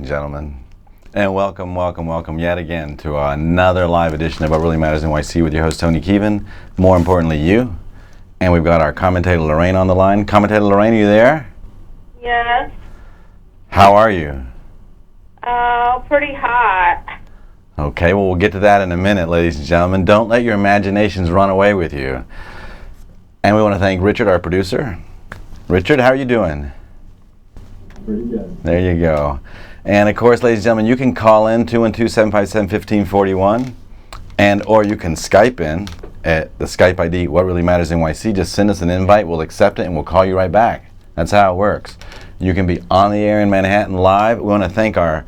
and gentlemen, and welcome yet again to another live edition of What Really Matters NYC with your host, Tony Keevan. More importantly, you. And we've got our commentator, Lorraine, on the line. Commentator Lorraine, are you there? Yes. How are you? Pretty hot. Okay, well, we'll get to that in a minute, ladies and gentlemen. Don't let your imaginations run away with you. And we want to thank Richard, our producer. Richard, how are you doing? Pretty good. There you go. And of course, ladies and gentlemen, you can call in 212-757-1541, or you can Skype in at the Skype ID, What Really Matters NYC. Just send us an invite, we'll accept it, and we'll call you right back. That's how it works. You can be on the air in Manhattan live. We want to thank our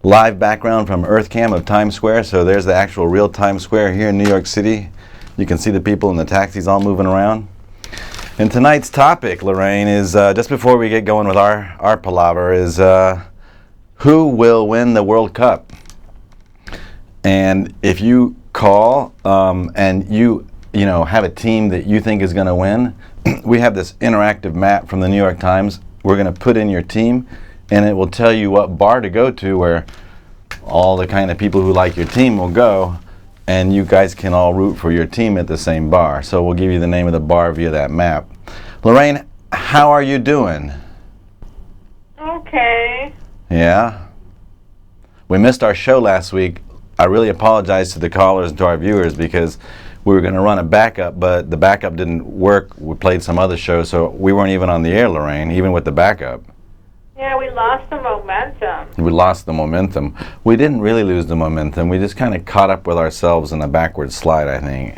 live background from EarthCam of Times Square. So there's the actual real Times Square here in New York City. You can see the people in the taxis all moving around. And tonight's topic, Lorraine, is just before we get going with our palaver, is who will win the World Cup? And if you call and you have a team that you think is going to win, we have this interactive map from the New York Times. We're going to put in your team, and it will tell you what bar to go to where all the kind of people who like your team will go, and you guys can all root for your team at the same bar. So we'll give you the name of the bar via that map. Lorraine, how are you doing? Okay. Yeah? We missed our show last week. I really apologize to the callers and to our viewers because we were going to run a backup, but the backup didn't work. We played some other shows, so we weren't even on the air, Lorraine, even with the backup. Yeah, we lost the momentum. We lost the momentum. We didn't really lose the momentum. We just kind of caught up with ourselves in a backward slide, I think.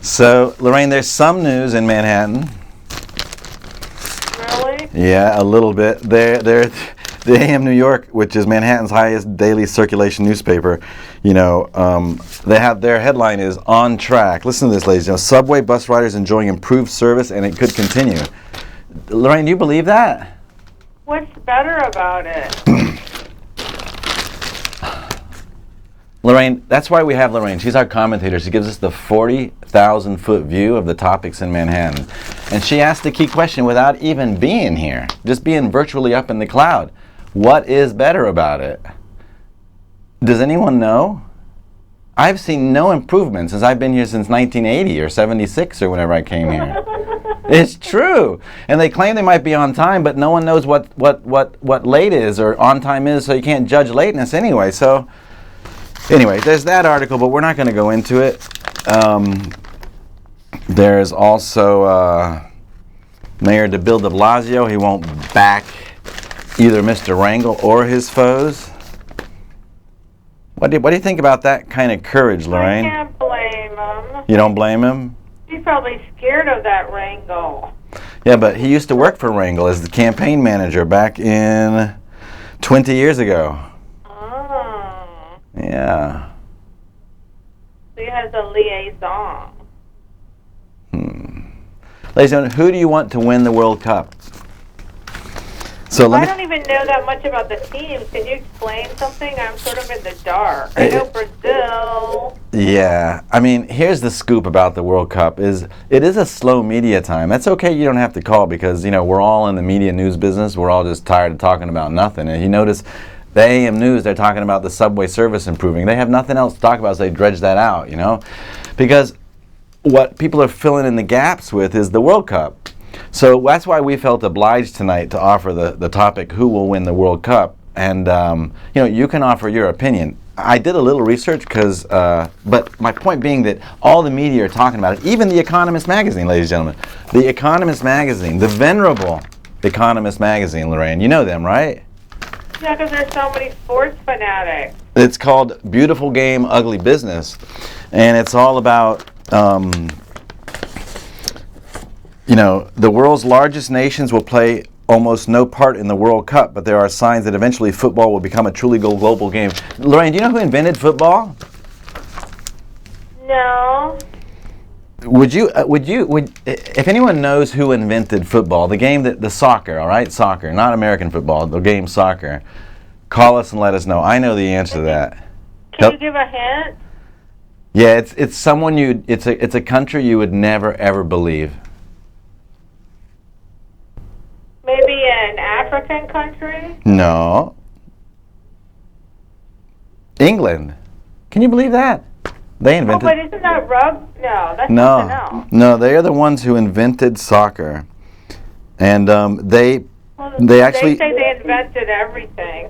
So, Lorraine, there's some news in Manhattan. Really? Yeah, a little bit. The AM New York, which is Manhattan's highest daily circulation newspaper, they have their headline is On Track. Listen to this, ladies. Subway bus riders enjoying improved service, and it could continue. Lorraine, do you believe that? What's better about it? Lorraine, that's why we have Lorraine. She's our commentator. She gives us the 40,000-foot view of the topics in Manhattan. And she asked the key question without even being here, just being virtually up in the cloud. What is better about it? Does anyone know? I've seen no improvement since I've been here since 1980 or 76 or whenever I came here. It's true. And they claim they might be on time, but no one knows what late is or on time is, so you can't judge lateness anyway. So anyway, there's that article, but we're not going to go into it. There's also Mayor Bill de Blasio. He won't back either Mr. Rangel or his foes. What do you think about that kind of courage, Lorraine? I can't blame him. You don't blame him? He's probably scared of that Rangel. Yeah, but he used to work for Rangel as the campaign manager back in 20 years ago. Oh. Yeah. So he has a liaison. Ladies and gentlemen, who do you want to win the World Cup? So I don't even know that much about the teams. Can you explain something? I'm sort of in the dark. I know Brazil. Yeah. I mean, here's the scoop about the World Cup. It is a slow media time. That's okay. You don't have to call because, we're all in the media news business. We're all just tired of talking about nothing. And you notice the AM News, they're talking about the subway service improving. They have nothing else to talk about, so they dredge that out, Because what people are filling in the gaps with is the World Cup. So that's why we felt obliged tonight to offer the topic, who will win the World Cup? And, you can offer your opinion. I did a little research but my point being that all the media are talking about it, even The Economist magazine, ladies and gentlemen. The Economist magazine, the venerable Economist magazine, Lorraine. You know them, right? Yeah, because there's so many sports fanatics. It's called Beautiful Game, Ugly Business. And it's all about the world's largest nations will play almost no part in the World Cup, but there are signs that eventually football will become a truly global game. Lorraine, do you know who invented football? No. Would if anyone knows who invented football, the game the soccer, all right, soccer, not American football, the game soccer, call us and let us know. I know the answer to that. Can you give a hint? Yeah, it's someone it's a country you would never ever believe. African country? No. England. Can you believe that? They Oh, invented. but isn't that rug? No, that's something No, else. no, they are the ones who invented soccer, and they Well, they actually. They say they invented everything.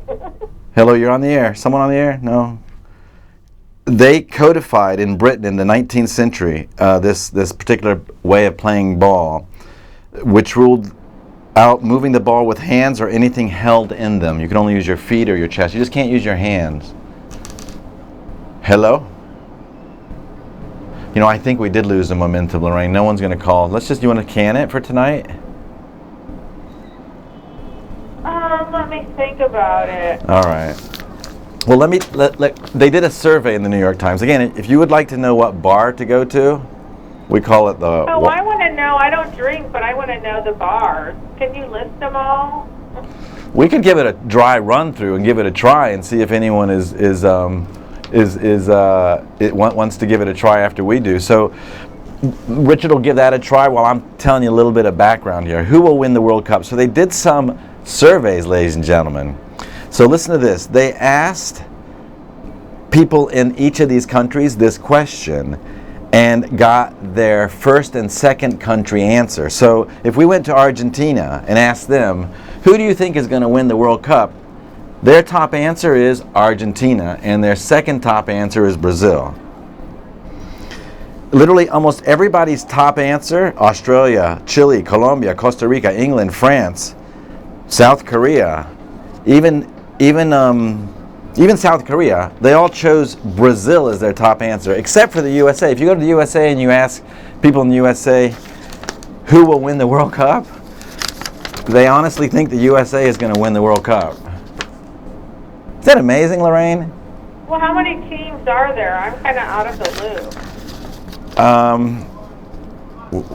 Hello, you're on the air. Someone on the air? No. They codified in Britain in the 19th century this particular way of playing ball, which ruled out moving the ball with hands or anything held in them. You can only use your feet or your chest. You just can't use your hands. Hello? You know, I think we did lose the momentum, Lorraine. No one's going to call. You want to can it for tonight? Let me think about it. All right. Well, they did a survey in the New York Times. Again, if you would like to know what bar to go to, we call it the... Oh, I want to know. I don't drink, but I want to know the bars. Can you list them all? We could give it a dry run through and give it a try and see if anyone wants to give it a try after we do. So Richard will give that a try while I'm telling you a little bit of background here. Who will win the World Cup? So they did some surveys, ladies and gentlemen. So listen to this. They asked people in each of these countries this question and got their first and second country answer. So if we went to Argentina and asked them, who do you think is going to win the World Cup? Their top answer is Argentina, and their second top answer is Brazil. Literally almost everybody's top answer, Australia, Chile, Colombia, Costa Rica, England, France, South Korea, even South Korea, they all chose Brazil as their top answer, except for the USA. If you go to the USA and you ask people in the USA who will win the World Cup, they honestly think the USA is going to win the World Cup. Is that amazing, Lorraine? Well, how many teams are there? I'm kind of out of the loop.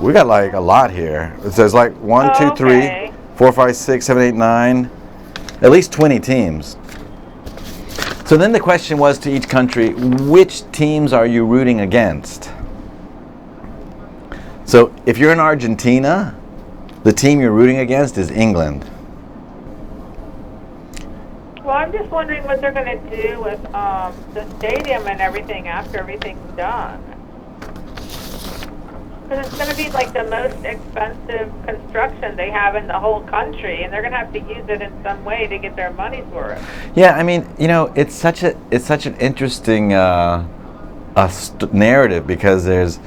We got like a lot here. It says like 1, 2, 3, 4, 5, 6, 7, 8, 9, at least 20 teams. So then the question was to each country, which teams are you rooting against? So if you're in Argentina, the team you're rooting against is England. Well, I'm just wondering what they're going to do with the stadium and everything after everything's done. Because it's going to be like the most expensive construction they have in the whole country, and they're going to have to use it in some way to get their money's worth. Yeah, I mean, you know, it's such an interesting narrative, because there's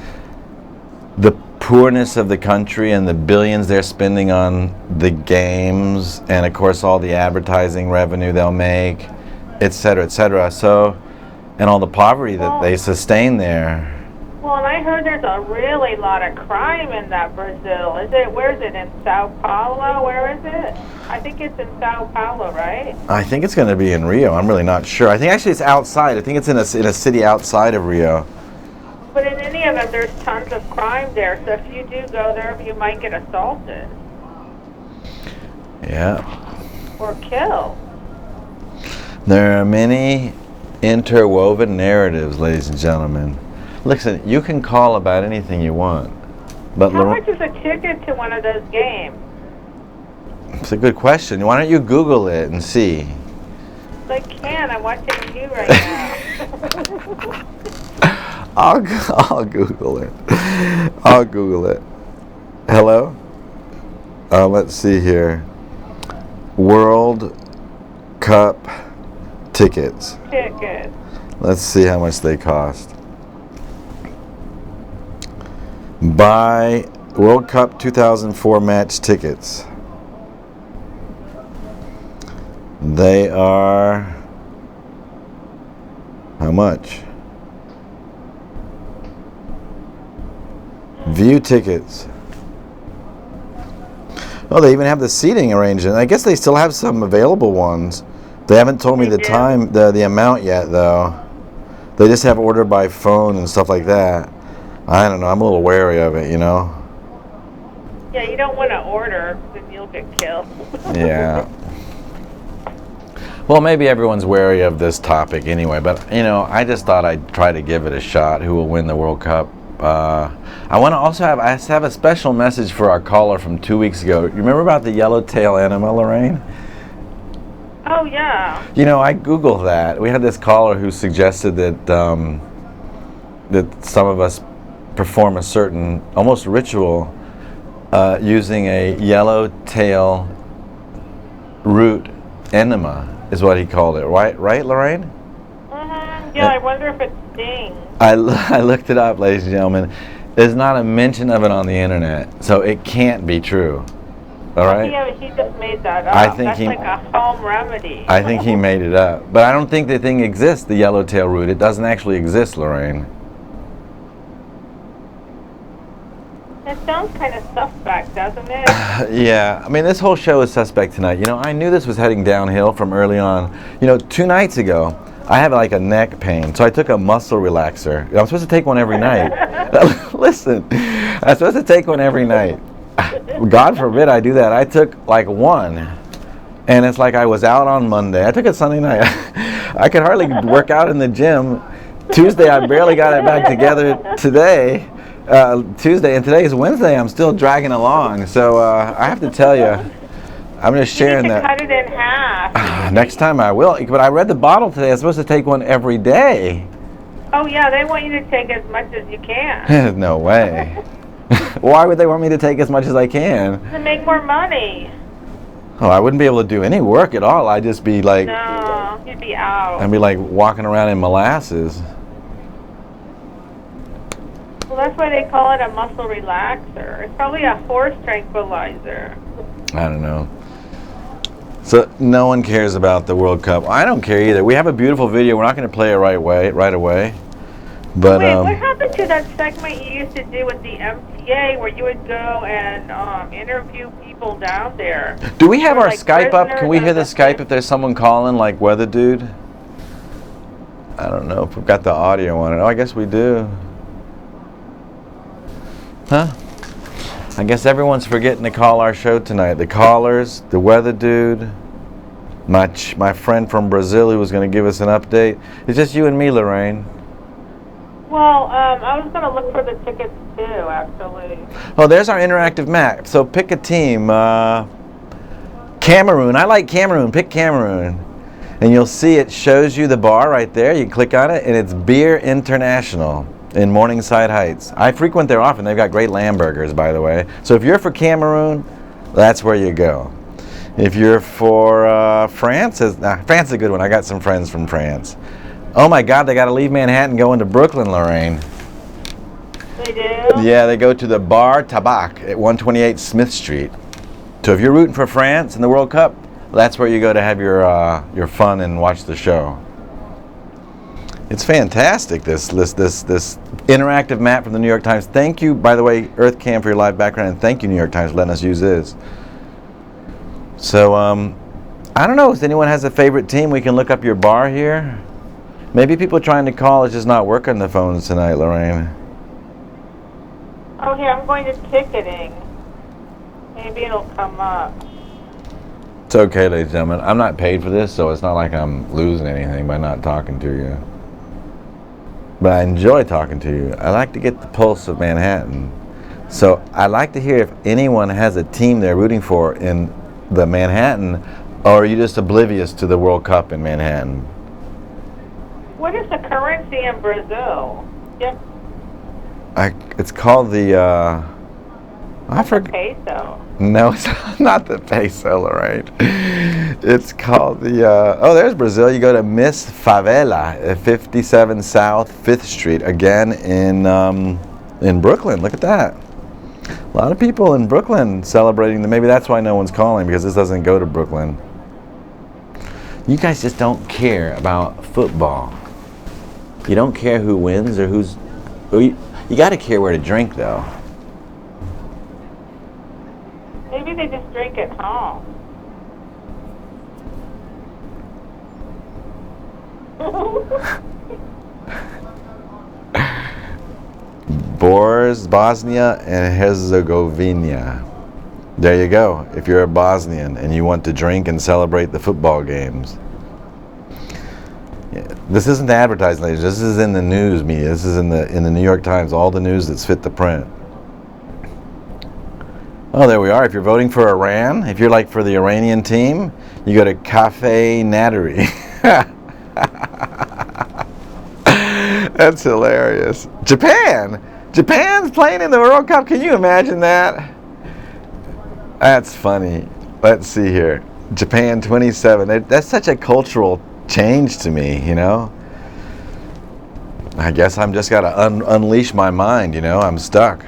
the poorness of the country and the billions they're spending on the games, and of course all the advertising revenue they'll make, et cetera, et cetera. So, and all the poverty that they sustain there. Well, and I heard there's a really lot of crime in that Brazil. Where is it, in Sao Paulo? Where is it? I think it's in Sao Paulo, right? I think it's going to be in Rio. I'm really not sure. I think actually it's outside. I think it's in a city outside of Rio. But in any event, there's tons of crime there. So if you do go there, you might get assaulted. Yeah. Or killed. There are many interwoven narratives, ladies and gentlemen. Listen, you can call about anything you want, but How much is a ticket to one of those games? It's a good question. Why don't you Google it and see? I can. I'm watching you right now. I'll Google it. I'll Google it. Hello? Let's see here. World Cup tickets. Tickets. Let's see how much they cost. Buy World Cup 2004 match tickets. They are how much? View tickets. Oh, they even have the seating arrangement. I guess they still have some available ones. They haven't told me the time, the amount yet, though. They just have order by phone and stuff like that. I don't know. I'm a little wary of it, you know. Yeah, you don't want to order, then you'll get killed. Yeah. Well, maybe everyone's wary of this topic anyway, but, you know, I just thought I'd try to give it a shot. Who will win the World Cup? I want to also have a special message for our caller from 2 weeks ago. You remember about the yellowtail enema, Lorraine? Oh, yeah. You know, I Googled that. We had this caller who suggested that that some of us perform a certain, almost ritual, using a yellowtail root enema, is what he called it. Right, Lorraine? Mm-hmm. Yeah, I wonder if it stings. I looked it up, ladies and gentlemen. There's not a mention of it on the internet, so it can't be true. All right? Yeah, he just made that up. I think That's like a home remedy. I think he made it up. But I don't think the thing exists, the yellowtail root. It doesn't actually exist, Lorraine. It sounds kind of suspect, doesn't it? Yeah, I mean, this whole show is suspect tonight. You know, I knew this was heading downhill from early on. You know, 2 nights ago, I have like a neck pain, so I took a muscle relaxer. I'm supposed to take one every night. Listen, I'm supposed to take one every night. God forbid I do that. I took like one, and it's like I was out on Monday. I took it Sunday night. I could hardly work out in the gym. Tuesday, I barely got it back together today. Tuesday, and today is Wednesday. I'm still dragging along. So I have to tell you, I'm just sharing you need to that. cut it in half. Next time I will. But I read the bottle today. I'm supposed to take one every day. Oh, yeah, they want you to take as much as you can. No way. Why would they want me to take as much as I can? To make more money. Oh, I wouldn't be able to do any work at all. I'd just be like, No, you'd be out. I'd be like walking around in molasses. Well, that's why they call it a muscle relaxer. It's probably a horse tranquilizer. I don't know. So no one cares about the World Cup. I don't care either. We have a beautiful video. We're not going to play it right away. But Wait, what happened to that segment you used to do with the MTA where you would go and interview people down there? do we have our like Skype up? prisoners Can we hear of the the Skype if there's someone calling, like Weather Dude? I don't know if we've got the audio on it. Oh, I guess we do. Huh? I guess everyone's forgetting to call our show tonight. The callers, the Weather Dude, my friend from Brazil who was going to give us an update. It's just you and me, Lorraine. Well, I was going to look for the tickets too, actually. Oh, there's our interactive map. So pick a team. Cameroon. I like Cameroon. Pick Cameroon. And you'll see it shows you the bar right there. You click on it, and it's Beer International in Morningside Heights. I frequent there often. They've got great lamb burgers, by the way. So if you're for Cameroon, that's where you go. If you're for France, France is a good one. I got some friends from France. Oh my God, they got to leave Manhattan, go into Brooklyn, Lorraine. They do? Yeah, they go to the Bar Tabac at 128 Smith Street. So if you're rooting for France in the World Cup, that's where you go to have your fun and watch the show. It's fantastic, this interactive map from the New York Times. Thank you, by the way, EarthCam, for your live background, and thank you, New York Times, for letting us use this. So, I don't know if anyone has a favorite team. We can look up your bar here. Maybe people trying to call is just not working the phones tonight, Lorraine. Oh, here, I'm going to ticketing. Maybe it'll come up. It's okay, ladies and gentlemen. I'm not paid for this, so it's not like I'm losing anything by not talking to you. But I enjoy talking to you. I like to get the pulse of Manhattan. So I'd like to hear if anyone has a team they're rooting for in the Manhattan, or are you just oblivious to the World Cup in Manhattan? What is the currency in Brazil? Yep. It's called the, I forget. Peso. No, it's not the peso, Lorraine. It's called the, oh, there's Brazil. You go to Miss Favela at 57 South 5th Street, again in Brooklyn. Look at that. A lot of people in Brooklyn celebrating. Maybe that's why no one's calling, because this doesn't go to Brooklyn. You guys just don't care about football. You don't care who wins or who's... You got to care where to drink, though. Maybe they just drink at home. Bosnia and Herzegovina. There you go. If you're a Bosnian and you want to drink and celebrate the football games. Yeah, this isn't advertising, ladies. This is in the news media. This is in the New York Times. All the news that's fit the print. Oh, there we are. If you're voting for Iran, if you're like for the Iranian team, you go to Cafe Nattery. That's hilarious. Japan's playing in the World Cup. Can you imagine that? That's funny. Let's see here. Japan 27. That's such a cultural change to me, you know. I guess I'm just got to unleash my mind, you know. I'm stuck.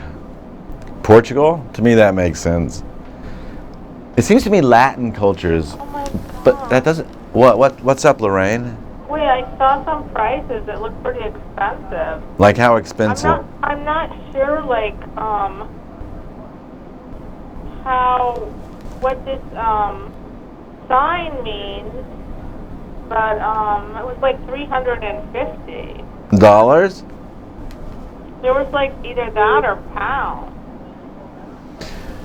Portugal? To me, that makes sense. It seems to me Latin cultures, Oh my God. but that doesn't. What's up, Lorraine? Wait, I saw some prices that look pretty expensive. Like how expensive? I'm not sure, like, what this, sign means, but, it was like $350. Dollars? There was like either that or pounds.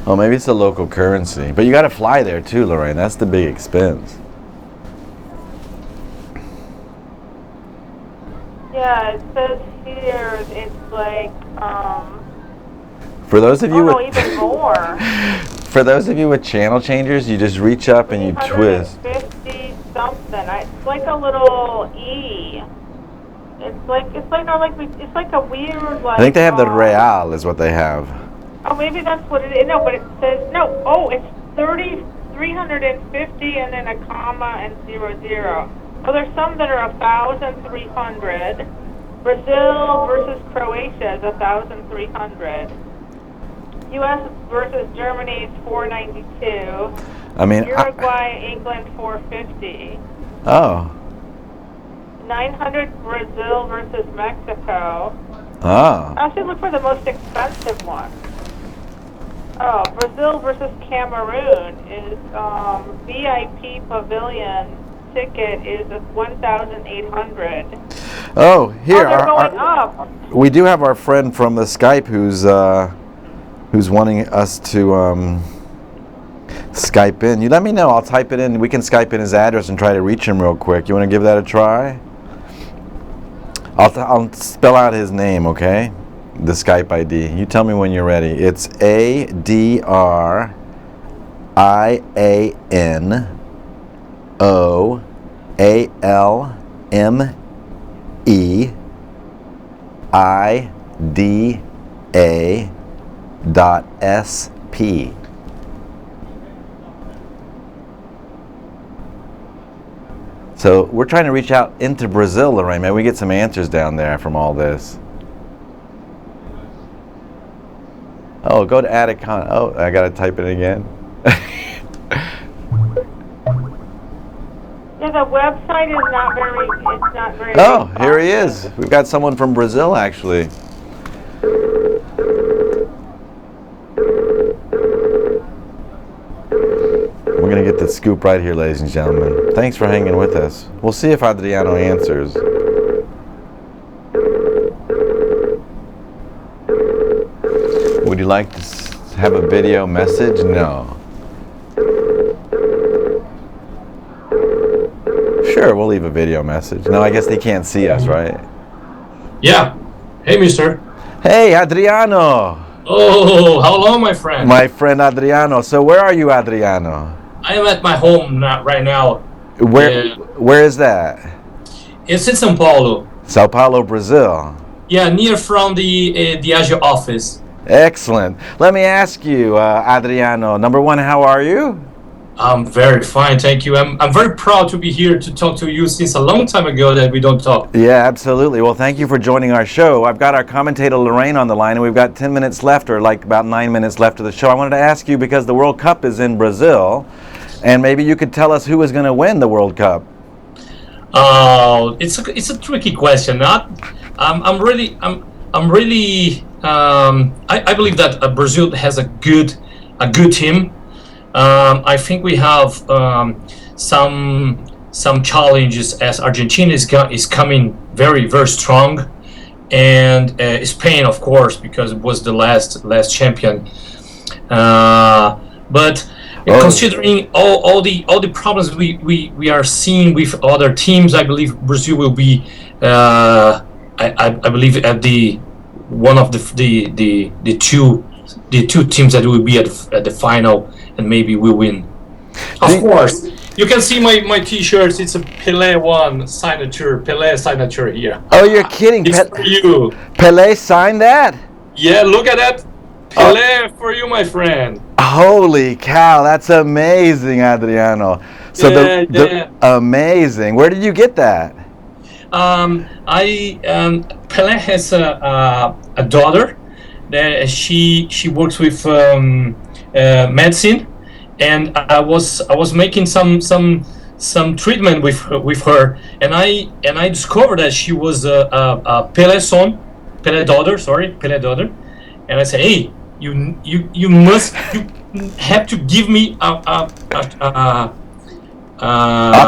Oh, maybe it's the local currency. But you got to fly there too, Lorraine. That's the big expense. Yeah, it says here it's like, For those of you no, with even more. for those of you with channel changers, you just reach up and you twist. 350 something. It's like a little E. It's like a weird, like. I think they have the real is what they have. Oh, maybe that's what it is. No, but it says no. Oh, it's 350 and then a comma and 00. Well, there's some that are 1,300. Brazil versus Croatia is 1,300. U.S. versus Germany is 492. I mean, Uruguay, England 450. oh, 900 Brazil versus Mexico. oh, I should look for the most expensive one. Oh, Brazil versus Cameroon is VIP pavilion ticket is 1,800. oh. Here, they're going up. we do have our friend from the Skype who's wanting us to Skype in. You let me know. I'll type it in. We can Skype in his address and try to reach him real quick. You want to give that a try? I'll spell out his name, okay? The Skype ID. You tell me when you're ready. It's ADrianoAlmeida.SP. So we're trying to reach out into Brazil, Lorraine. Maybe we get some answers down there from all this. Oh, go to add account. Oh, I gotta type it again. Yeah, the website is not very. It's not very. Oh, here he is. We've got someone from Brazil, actually. We're gonna get the scoop right here, ladies and gentlemen. Thanks for hanging with us. We'll see if Adriano answers. Would you like to have a video message? No. Sure, we'll leave a video message. No, I guess they can't see us, right? Yeah. Hey, mister. Hey, Adriano. Oh, how long, my friend? My friend Adriano. So where are you, Adriano? I am at my home right now. Where is that? It's in São Paulo. Sao Paulo, Brazil. Yeah, near from the Diageo office. Excellent. Let me ask you, Adriano. Number one, how are you? I'm very fine, thank you. I'm very proud to be here to talk to you since a long time ago that we don't talk. Yeah, absolutely. Well, thank you for joining our show. I've got our commentator Lorraine on the line, and we've got 10 minutes left, or like about 9 minutes left of the show. I wanted to ask you, because the World Cup is in Brazil, and maybe you could tell us who is going to win the World Cup. It's a tricky question. I believe that Brazil has a good team. I think we have some challenges, as Argentina is coming very, very strong, and Spain, of course, because it was the last champion. But Oh. Considering all the problems we are seeing with other teams, I believe Brazil will be I believe at the one of the two teams that will be at the final and maybe will win. Of course, you can see my T-shirts. It's a Pelé signature here. Oh, you're kidding! It's for you. Pelé signed that? Yeah, look at that. Pelé for you, my friend. Holy cow, that's amazing, Adriano. So amazing. Where did you get that? Pelé has a daughter that she works with medicine, and I was making some treatment with her, and I discovered that she was a Pelé daughter, and I said, hey, you have to give me a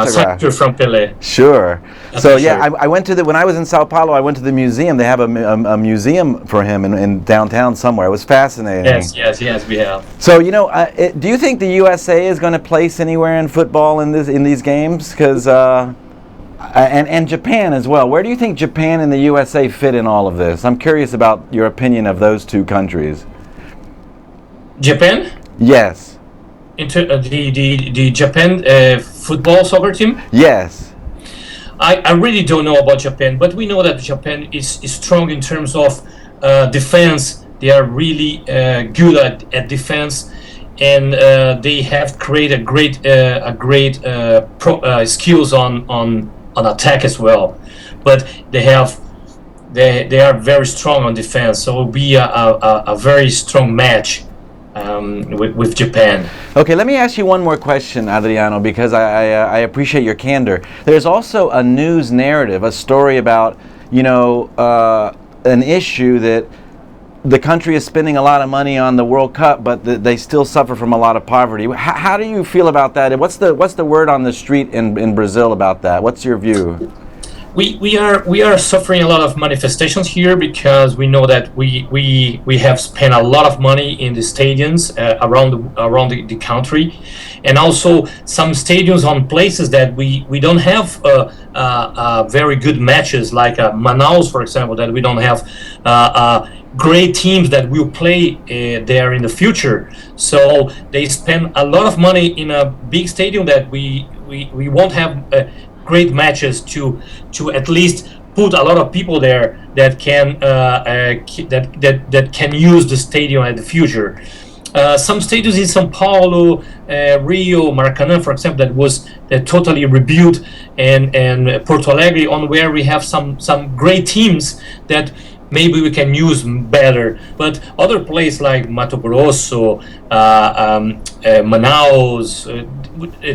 signature from Pelé. Sure. So yeah, I went to when I was in Sao Paulo, I went to the museum. They have a museum for him in downtown somewhere. It was fascinating. Yes, we have. So do you think the USA is going to place anywhere in football in these games? Because and Japan as well. Where do you think Japan and the USA fit in all of this? I'm curious about your opinion of those two countries. Japan? Yes. Into the Japan football soccer team? Yes. I really don't know about Japan, but we know that Japan is strong in terms of defense. They are really good at defense, and they have created great skills on attack as well. But they are very strong on defense, so it will be a very strong match with Japan. Okay, let me ask you one more question, Adriano, because I appreciate your candor. There's also a news narrative, a story about, an issue that the country is spending a lot of money on the World Cup, but they still suffer from a lot of poverty. How do you feel about that? What's the word on the street in Brazil about that? What's your view? We are suffering a lot of manifestations here because we know that we have spent a lot of money in the stadiums around the country, and also some stadiums on places that we don't have very good matches, like Manaus, for example, that we don't have great teams that will play there in the future. So they spend a lot of money in a big stadium that we won't have great matches to at least put a lot of people there that can that can use the stadium in the future. Some stadiums in São Paulo, Rio, Maracanã, for example, that totally rebuilt, and Porto Alegre, on where we have some great teams that maybe we can use better. But other places like Mato Grosso, Manaus,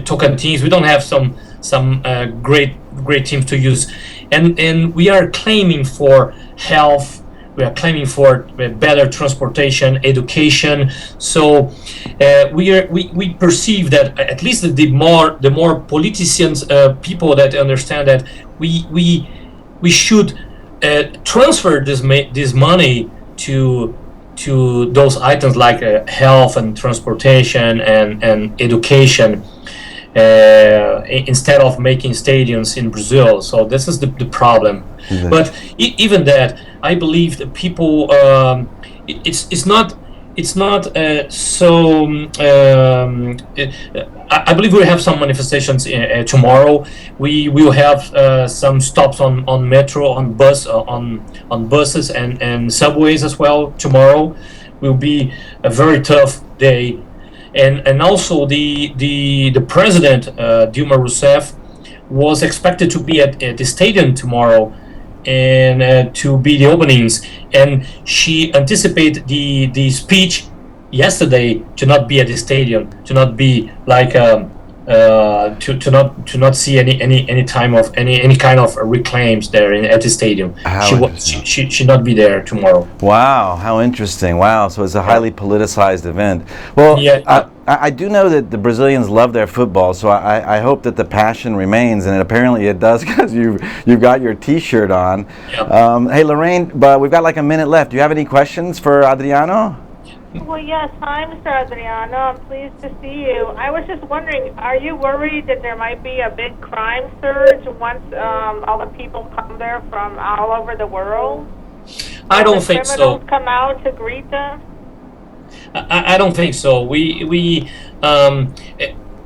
Tocantins, we don't have some great teams to use, and we are claiming for health. We are claiming for better transportation, education. So we perceive that at least the more politicians, people that understand that we should transfer this money to those items like health and transportation and education, instead of making stadiums in Brazil. So this is the problem. Mm-hmm. But even that, I believe that people, it's not so. I believe we'll have some manifestations tomorrow. We will have some stops on metro, on buses and subways as well. Tomorrow will be a very tough day. And also the president, Dilma Rousseff, was expected to be at the stadium tomorrow and to be the openings, and she anticipated the speech yesterday to not be at the stadium, to not be like to not see any time of any kind of reclaims there at the stadium. She not be there tomorrow. Wow, how interesting! Wow, so it's a highly politicized event. Well, yeah. I do know that the Brazilians love their football, so I hope that the passion remains, and apparently it does, because you've got your T-shirt on. Yep. Hey, Lorraine, but we've got like a minute left. Do you have any questions for Adriano? Well, yes. Hi, Mr. Adriano. I'm pleased to see you. I was just wondering, are you worried that there might be a big crime surge once all the people come there from all over the world? I Will don't the think criminals so. come out to greet them? I don't think so. We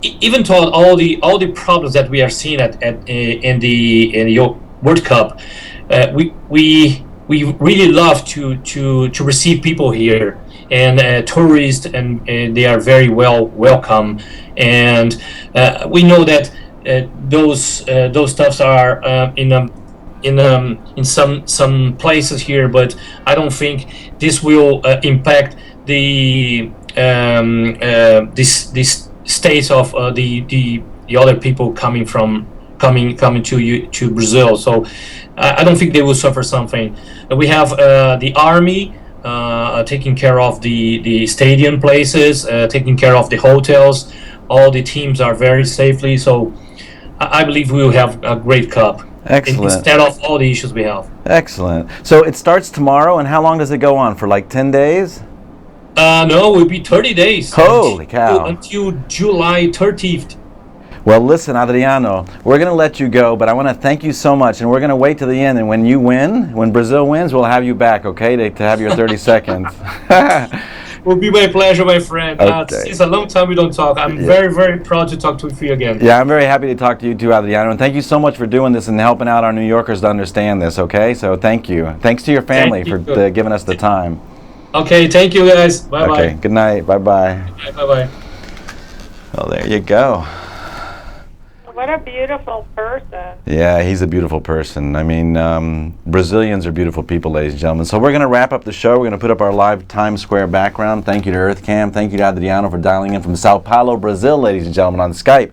even though all the problems that we are seeing in the World Cup, we really love to receive people here and tourists, and they are very welcome. And we know that those stuffs are in some places here, but I don't think this will impact this states of the other people coming to Brazil. So I don't think they will suffer something. We have the army taking care of the stadium places, taking care of the hotels. All the teams are very safely. So I believe we will have a great cup. Excellent. Instead of all the issues we have. Excellent. So it starts tomorrow, and how long does it go on? For like 10 days? No, it will be 30 days. Holy cow. Until July 30th. Well, listen, Adriano, we're going to let you go, but I want to thank you so much, and we're going to wait to the end, and when you win, when Brazil wins, we'll have you back, okay, to have your 30 seconds. Will be my pleasure, my friend. Okay. It's a long time we don't talk. I'm very, very proud to talk to you again. Yeah, I'm very happy to talk to you too, Adriano, and thank you so much for doing this and helping out our New Yorkers to understand this, okay? So thank you. Thanks to your family for giving us the time. Okay, thank you guys. Bye-bye. Okay, good night. Bye-bye. Bye-bye. Well, there you go. What a beautiful person. Yeah, he's a beautiful person. I mean, Brazilians are beautiful people, ladies and gentlemen. So we're going to wrap up the show. We're going to put up our live Times Square background. Thank you to EarthCam. Thank you to Adriano for dialing in from Sao Paulo, Brazil, ladies and gentlemen, on Skype.